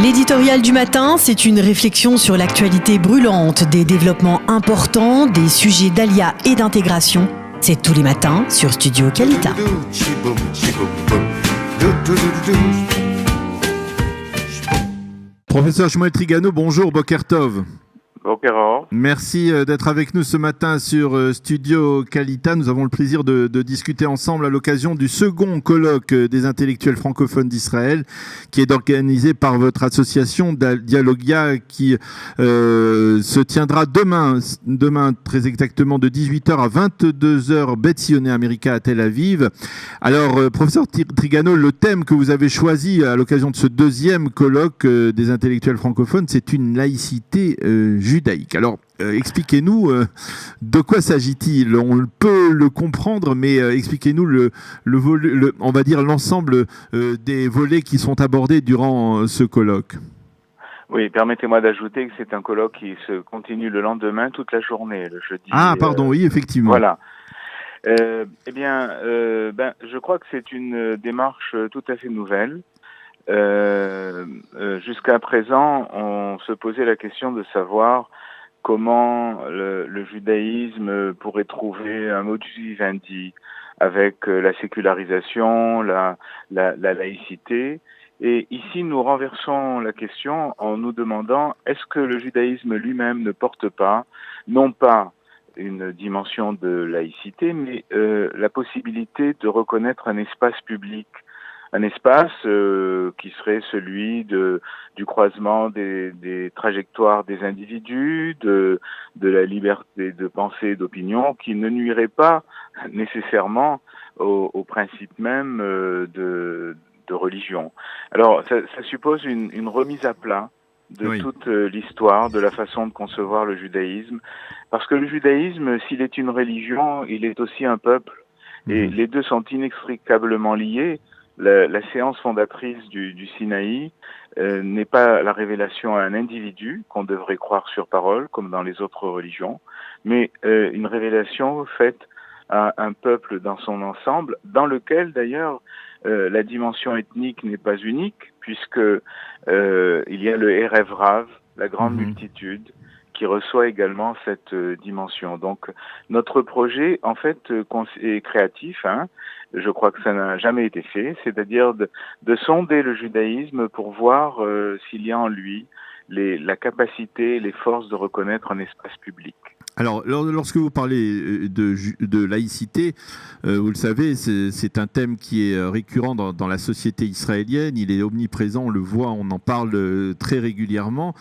L'éditorial du matin, c'est une réflexion sur l'actualité brûlante, des développements importants, des sujets d'ALIA et d'intégration. C'est tous les matins sur Studio Kalita. Professeur Shmuel Trigano, bonjour, Boker Tov. Bonjour. Merci d'être avec nous ce matin sur Studio Kalita. Nous avons le plaisir de discuter ensemble à l'occasion du second colloque des intellectuels francophones d'Israël qui est organisé par votre association Dialogia qui se tiendra demain très exactement de 18h à 22h Bet Sioné America à Tel Aviv. Alors professeur Trigano, le thème que vous avez choisi à l'occasion de ce deuxième colloque des intellectuels francophones, c'est une laïcité judaïque. Alors, expliquez-nous de quoi s'agit-il. On peut le comprendre, mais expliquez-nous on va dire l'ensemble des volets qui sont abordés durant ce colloque. Oui, permettez-moi d'ajouter que c'est un colloque qui se continue le lendemain, toute la journée, le jeudi. Ah, pardon, oui, effectivement. Voilà. Je crois que c'est une démarche tout à fait nouvelle. Jusqu'à présent, on se posait la question de savoir comment le judaïsme pourrait trouver un modus vivendi avec la sécularisation, la laïcité. Et ici, nous renversons la question en nous demandant est-ce que le judaïsme lui-même ne porte pas, non pas une dimension de laïcité, mais la possibilité de reconnaître un espace public, un espace qui serait celui du croisement des trajectoires des individus, de la liberté de pensée et d'opinion, qui ne nuirait pas nécessairement au principe même de religion. Alors, ça suppose une remise à plat de toute l'histoire, de la façon de concevoir le judaïsme, parce que le judaïsme, s'il est une religion, il est aussi un peuple, et les deux sont inextricablement liés. La séance fondatrice du Sinaï n'est pas la révélation à un individu qu'on devrait croire sur parole, comme dans les autres religions, mais une révélation faite à un peuple dans son ensemble, dans lequel d'ailleurs la dimension ethnique n'est pas unique, puisque il y a le Erev Rav, la grande multitude, qui reçoit également cette dimension. Donc notre projet, en fait, est créatif, je crois que ça n'a jamais été fait, c'est-à-dire de sonder le judaïsme pour voir s'il y a en lui la capacité, les forces de reconnaître un espace public. Alors, lorsque vous parlez de laïcité, vous le savez, c'est un thème qui est récurrent dans la société israélienne. Il est omniprésent, on le voit, on en parle très régulièrement.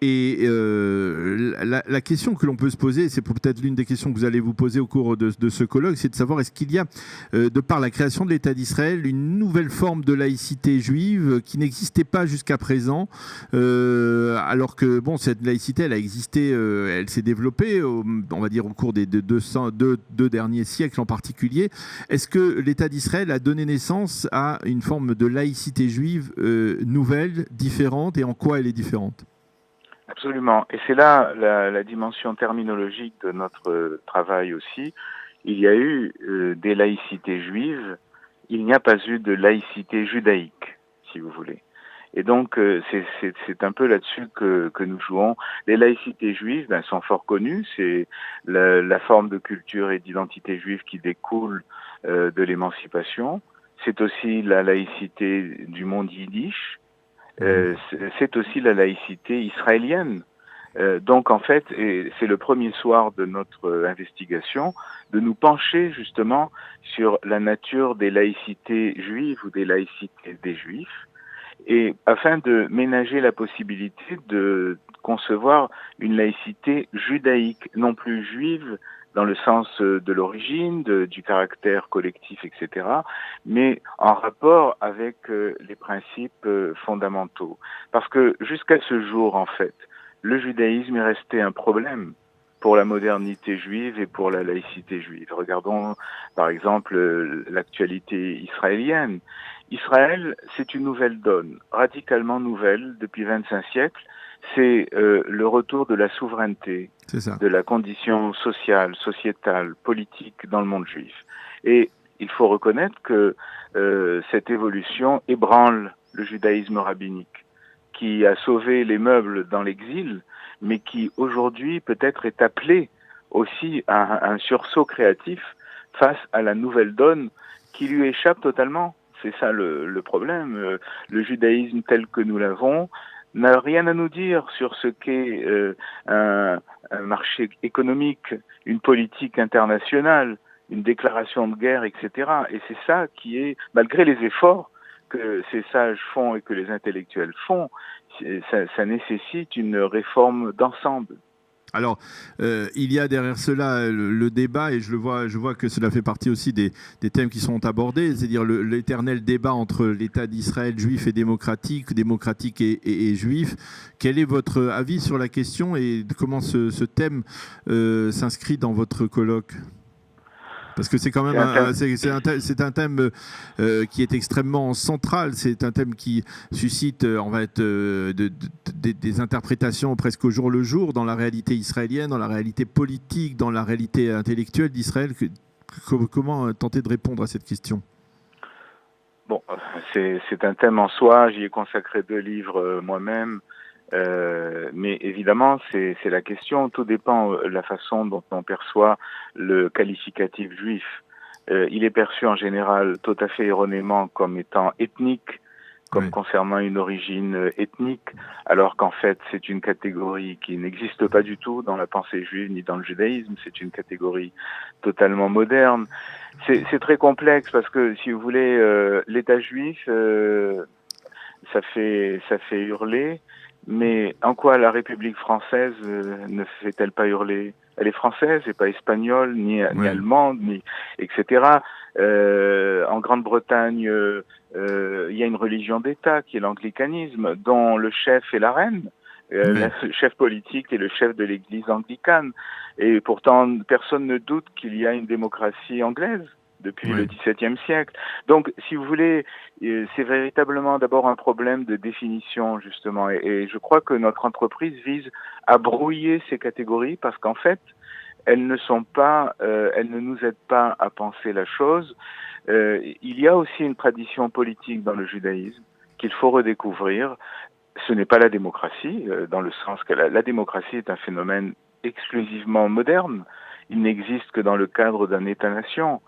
Et la question que l'on peut se poser, c'est peut-être l'une des questions que vous allez vous poser au cours de ce colloque, c'est de savoir est-ce qu'il y a, de par la création de l'État d'Israël, une nouvelle forme de laïcité juive qui n'existait pas jusqu'à présent, alors que cette laïcité, elle a existé, elle s'est développée, on va dire au cours des deux derniers siècles en particulier. Est-ce que l'État d'Israël a donné naissance à une forme de laïcité juive nouvelle, différente, et en quoi elle est différente ? Absolument. Et c'est là la dimension terminologique de notre travail aussi. Il y a eu des laïcités juives, il n'y a pas eu de laïcité judaïque, si vous voulez. Et donc, c'est un peu là-dessus que nous jouons. Les laïcités juives sont fort connues. C'est la forme de culture et d'identité juive qui découle de l'émancipation. C'est aussi la laïcité du monde yiddish. C'est aussi la laïcité israélienne. Donc en fait, c'est le premier soir de notre investigation, de nous pencher justement sur la nature des laïcités juives ou des laïcités des juifs, et afin de ménager la possibilité de concevoir une laïcité judaïque, non plus juive dans le sens de l'origine, du caractère collectif, etc., mais en rapport avec les principes fondamentaux. Parce que jusqu'à ce jour, en fait, le judaïsme est resté un problème pour la modernité juive et pour la laïcité juive. Regardons, par exemple, l'actualité israélienne. Israël, c'est une nouvelle donne, radicalement nouvelle depuis 25 siècles. C'est le retour de la souveraineté, de la condition sociale, sociétale, politique dans le monde juif. Et il faut reconnaître que cette évolution ébranle le judaïsme rabbinique. qui a sauvé les meubles dans l'exil, mais qui aujourd'hui peut-être est appelé aussi à un sursaut créatif face à la nouvelle donne qui lui échappe totalement. C'est ça le problème. Le judaïsme tel que nous l'avons n'a rien à nous dire sur ce qu'est un marché économique, une politique internationale, une déclaration de guerre, etc. Et c'est ça qui est, malgré les efforts que ces sages font et que les intellectuels font, ça nécessite une réforme d'ensemble. Alors, il y a derrière cela le débat, et je vois que cela fait partie aussi des thèmes qui sont abordés, c'est-à-dire l'éternel débat entre l'État d'Israël juif et démocratique et juif. Quel est votre avis sur la question et comment ce thème s'inscrit dans votre colloque ? Parce que c'est quand même un thème qui est extrêmement central. C'est un thème qui suscite des interprétations presque au jour le jour dans la réalité israélienne, dans la réalité politique, dans la réalité intellectuelle d'Israël. Comment tenter de répondre à cette question ? Bon, c'est un thème en soi. J'y ai consacré 2 livres moi-même. Mais évidemment, c'est la question. Tout dépend de la façon dont on perçoit le qualificatif juif. Il est perçu en général tout à fait erronément comme étant ethnique, comme concernant une origine ethnique, alors qu'en fait c'est une catégorie qui n'existe pas du tout dans la pensée juive ni dans le judaïsme. C'est une catégorie totalement moderne. C'est très complexe parce que, si vous voulez, l'État juif, ça fait hurler. Mais en quoi la République française ne fait-elle pas hurler ? Elle est française, et pas espagnole, ni allemande, etc. En Grande-Bretagne, il y a une religion d'État qui est l'anglicanisme, dont le chef est la reine. Le chef politique est le chef de l'Église anglicane. Et pourtant, personne ne doute qu'il y a une démocratie anglaise depuis le XVIIe siècle. Donc, si vous voulez, c'est véritablement d'abord un problème de définition, justement. Et je crois que notre entreprise vise à brouiller ces catégories parce qu'en fait, elles ne nous aident pas à penser la chose. Il y a aussi une tradition politique dans le judaïsme qu'il faut redécouvrir. Ce n'est pas la démocratie, dans le sens que la démocratie est un phénomène exclusivement moderne. Il n'existe que dans le cadre d'un État-nation.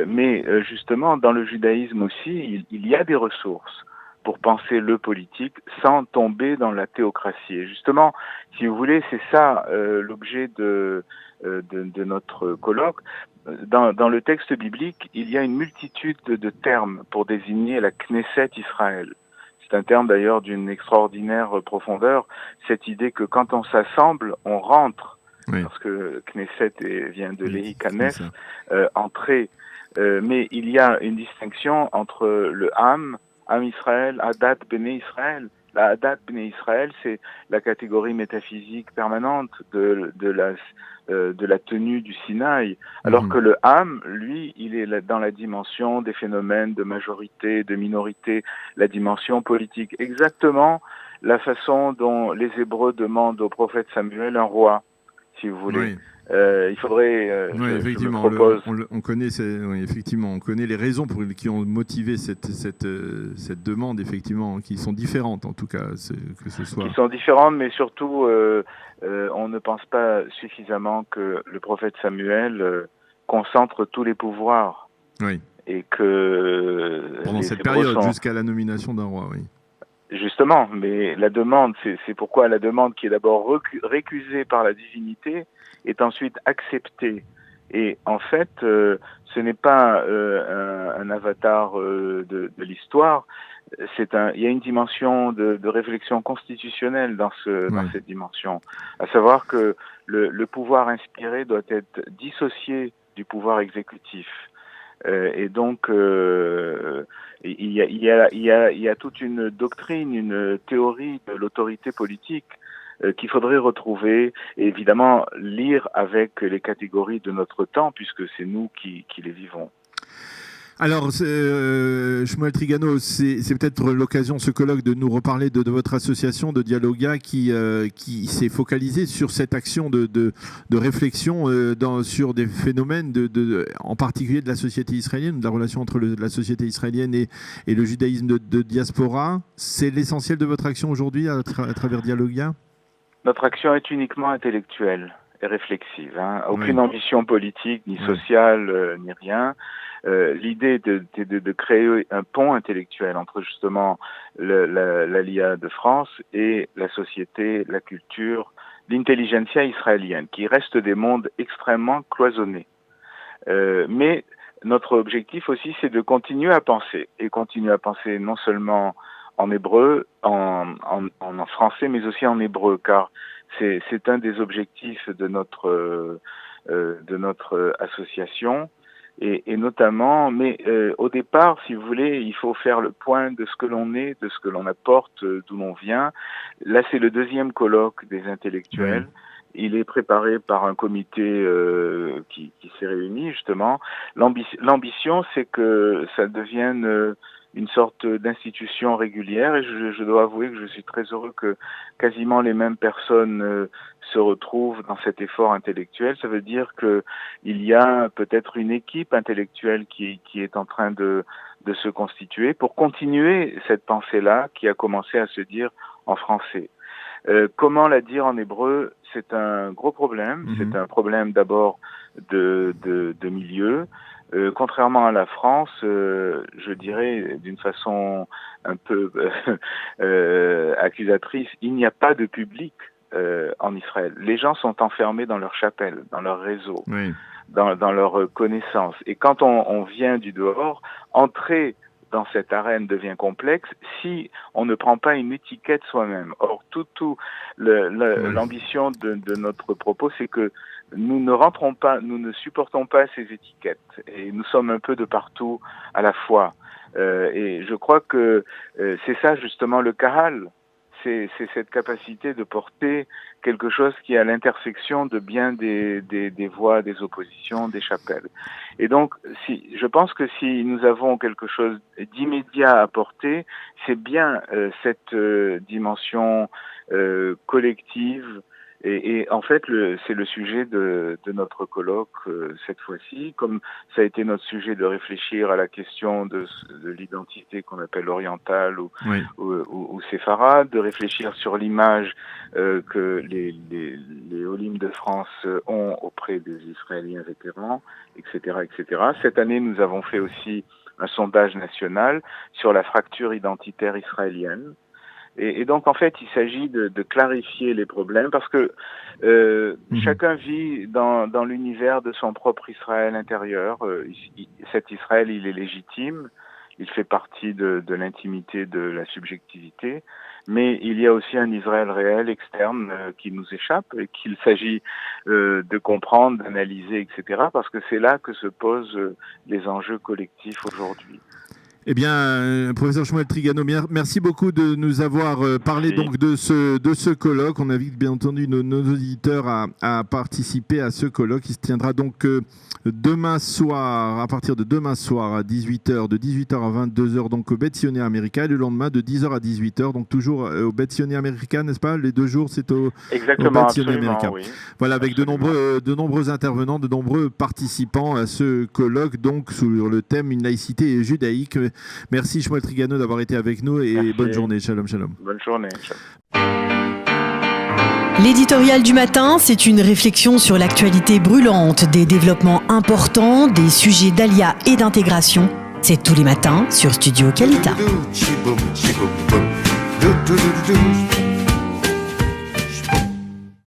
Mais justement, dans le judaïsme aussi, il y a des ressources pour penser le politique sans tomber dans la théocratie. Et justement, si vous voulez, c'est ça l'objet de notre colloque. Dans le texte biblique, il y a une multitude de termes pour désigner la Knesset Israël. C'est un terme d'ailleurs d'une extraordinaire profondeur, cette idée que quand on s'assemble, on rentre. Parce que Knesset vient de Lehi Kanes, entrer. Mais il y a une distinction entre le Am Israël, Adat Bnei Israël. La Adat Bnei Israël, c'est la catégorie métaphysique permanente de la tenue du Sinaï. Alors que le Am, lui, il est dans la dimension des phénomènes de majorité, de minorité, la dimension politique. Exactement la façon dont les Hébreux demandent au prophète Samuel un roi, si vous voulez. Il faudrait. Effectivement, on connaît, effectivement, on connaît les raisons qui ont motivé cette demande, effectivement, qui sont différentes, en tout cas, que ce soit. Qui sont différentes, mais surtout, on ne pense pas suffisamment que le prophète Samuel concentre tous les pouvoirs. Oui. Et que pendant cette période, jusqu'à la nomination d'un roi, oui. Justement, mais la demande, c'est pourquoi la demande qui est d'abord récusée par la divinité est ensuite acceptée. Et en fait, ce n'est pas un avatar de l'histoire. Il y a une dimension de réflexion constitutionnelle dans cette dimension, à savoir que le pouvoir inspiré doit être dissocié du pouvoir exécutif. Et donc, il y a toute une doctrine, une théorie de l'autorité politique qu'il faudrait retrouver et évidemment lire avec les catégories de notre temps, puisque c'est nous qui les vivons. Alors, Shmuel Trigano, c'est peut-être l'occasion, ce colloque, de nous reparler de votre association de Dialoga qui s'est focalisée sur cette action de réflexion sur des phénomènes, en particulier de la société israélienne, de la relation entre la société israélienne et le judaïsme de diaspora. C'est l'essentiel de votre action aujourd'hui à travers Dialoga ? Notre action est uniquement intellectuelle et réflexive. Aucune ambition politique, ni sociale, ni rien. L'idée de créer un pont intellectuel entre justement l'Aliyah de France et la société, la culture, l'intelligentsia israélienne, qui reste des mondes extrêmement cloisonnés. Mais notre objectif aussi, c'est de continuer à penser, et continuer à penser non seulement en hébreu, en français, mais aussi en hébreu, car c'est un des objectifs de notre association. Et notamment, mais au départ, si vous voulez, il faut faire le point de ce que l'on est, de ce que l'on apporte, d'où l'on vient. Là, c'est le deuxième colloque des intellectuels. Il est préparé par un comité qui s'est réuni, justement. L'ambition, c'est que ça devienne une sorte d'institution régulière, et je dois avouer que je suis très heureux que quasiment les mêmes personnes se retrouvent dans cet effort intellectuel. Ça veut dire que il y a peut-être une équipe intellectuelle qui est en train de se constituer pour continuer cette pensée-là qui a commencé à se dire en français. Comment la dire en hébreu? C'est un gros problème. C'est un problème d'abord de milieu. Contrairement à la France, je dirais d'une façon un peu accusatrice, il n'y a pas de public en Israël. Les gens sont enfermés dans leur chapelle, dans leur réseau, dans leur connaissance. Et quand on vient du dehors, entrer dans cette arène devient complexe si on ne prend pas une étiquette soi-même. Or, l'ambition de notre propos, c'est que nous ne supportons pas ces étiquettes, et nous sommes un peu de partout à la fois. Et je crois que c'est ça justement le kahal, c'est cette capacité de porter quelque chose qui est à l'intersection de bien des voix, des oppositions, des chapelles. Et donc, je pense que si nous avons quelque chose d'immédiat à porter, c'est bien cette dimension collective. Et en fait, c'est le sujet de notre colloque cette fois-ci, comme ça a été notre sujet de réfléchir à la question de l'identité qu'on appelle orientale ou séfarade, de réfléchir sur l'image que les Olim de France ont auprès des Israéliens vétérans, etc., etc. Cette année, nous avons fait aussi un sondage national sur la fracture identitaire israélienne. Et donc, en fait, il s'agit de clarifier les problèmes parce que chacun vit dans l'univers de son propre Israël intérieur. Cet Israël, il est légitime, il fait partie de l'intimité, de la subjectivité, mais il y a aussi un Israël réel, externe, qui nous échappe et qu'il s'agit de comprendre, d'analyser, etc., parce que c'est là que se posent les enjeux collectifs aujourd'hui. Eh bien, professeur Shmuel Trigano, merci beaucoup de nous avoir parlé donc de ce colloque. On invite bien entendu nos auditeurs à participer à ce colloque. Il se tiendra donc demain soir, à partir de demain soir à 18h, de 18h à 22h, donc au Bet Sioné America, et le lendemain de 10h à 18h, donc toujours au Bet Sioné America, n'est-ce pas? Les 2 jours, c'est au Bet Sioné America. Oui. Voilà, avec de nombreux intervenants, de nombreux participants à ce colloque, donc sur le thème Une laïcité judaïque. Merci Shmuel Trigano d'avoir été avec nous et bonne journée. Shalom, shalom. Bonne journée. L'éditorial du matin, c'est une réflexion sur l'actualité brûlante, des développements importants, des sujets d'Alia et d'intégration. C'est tous les matins sur Studio Kalita.